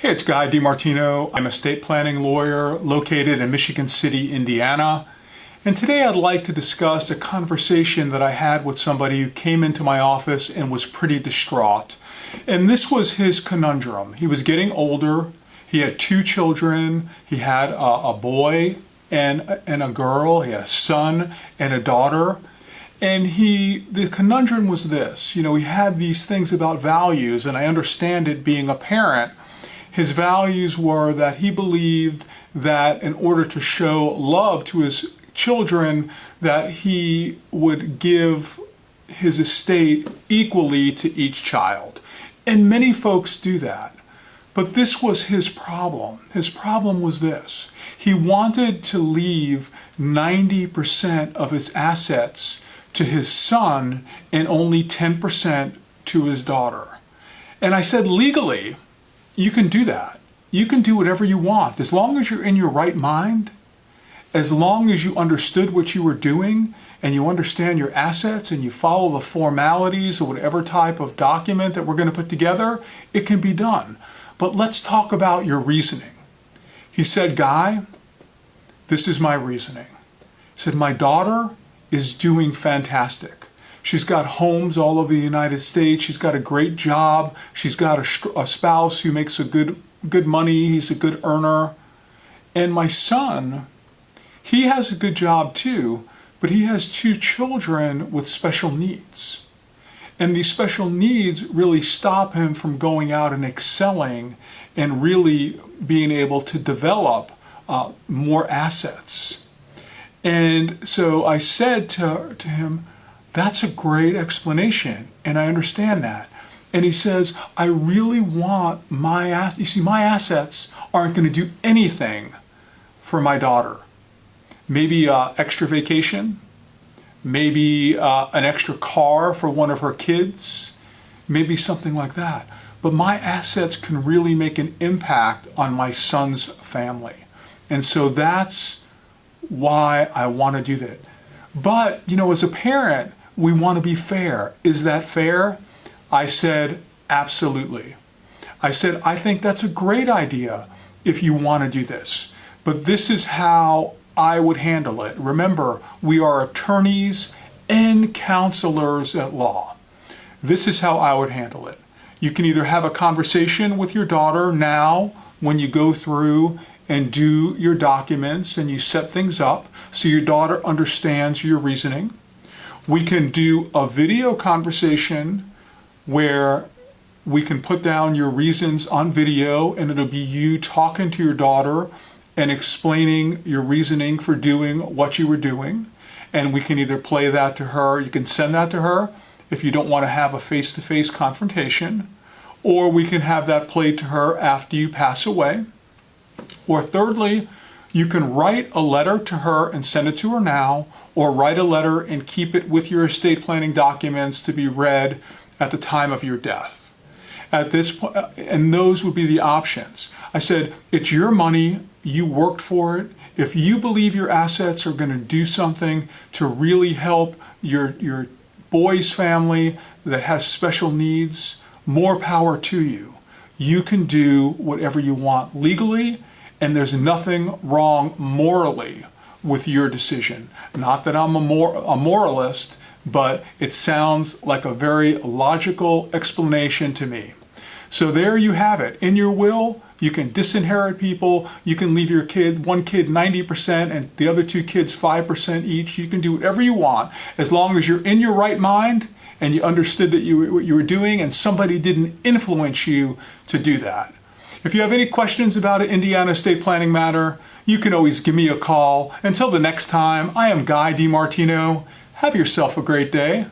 Hey, it's Guy DiMartino. I'm a estate planning lawyer located in Michigan City, Indiana. And today I'd like to discuss a conversation that I had with somebody who came into my office and was pretty distraught. And this was his conundrum. He was getting older. He had two children. He had a boy and a girl. He had a son and a daughter. And the conundrum was this. He had these things about values, and I understand it being a parent. His values were that he believed that in order to show love to his children, that he would give his estate equally to each child. And many folks do that. But this was his problem. His problem was this. He wanted to leave 90% of his assets to his son and only 10% to his daughter. And I said, legally, you can do that. You can do whatever you want. As long as you're in your right mind, as long as you understood what you were doing and you understand your assets and you follow the formalities of whatever type of document that we're going to put together, it can be done. But let's talk about your reasoning. He said, Guy, this is my reasoning. He said, my daughter is doing fantastic. She's got homes all over the United States. She's got a great job. She's got a spouse who makes a good money. He's a good earner. And my son, he has a good job too, but he has two children with special needs. And these special needs really stop him from going out and excelling and really being able to develop more assets. And so I said to him, that's a great explanation, and I understand that. And he says, I really want my assets. You see, my assets aren't going to do anything for my daughter. Maybe extra vacation, maybe an extra car for one of her kids, maybe something like that. But my assets can really make an impact on my son's family. And so that's why I want to do that. But, as a parent, we want to be fair. Is that fair? I said, absolutely. I said, I think that's a great idea if you want to do this. But this is how I would handle it. Remember, we are attorneys and counselors at law. This is how I would handle it. You can either have a conversation with your daughter now when you go through and do your documents and you set things up so your daughter understands your reasoning. We can do a video conversation where we can put down your reasons on video, and it'll be you talking to your daughter and explaining your reasoning for doing what you were doing. And we can either play that to her, you can send that to her if you don't want to have a face-to-face confrontation, or we can have that played to her after you pass away. Or thirdly, you can write a letter to her and send it to her now, or write a letter and keep it with your estate planning documents to be read at the time of your death. At this point, and those would be the options. I said, it's your money, you worked for it. If you believe your assets are going to do something to really help your boy's family that has special needs, more power to you. You can do whatever you want legally, and there's nothing wrong morally with your decision. Not that I'm a moralist, but it sounds like a very logical explanation to me. So there you have it. In your will, you can disinherit people. You can leave your one kid 90% and the other two kids 5% each. You can do whatever you want as long as you're in your right mind and you understood that what you were doing and somebody didn't influence you to do that. If you have any questions about an Indiana estate planning matter, you can always give me a call. Until the next time, I am Guy DiMartino. Have yourself a great day.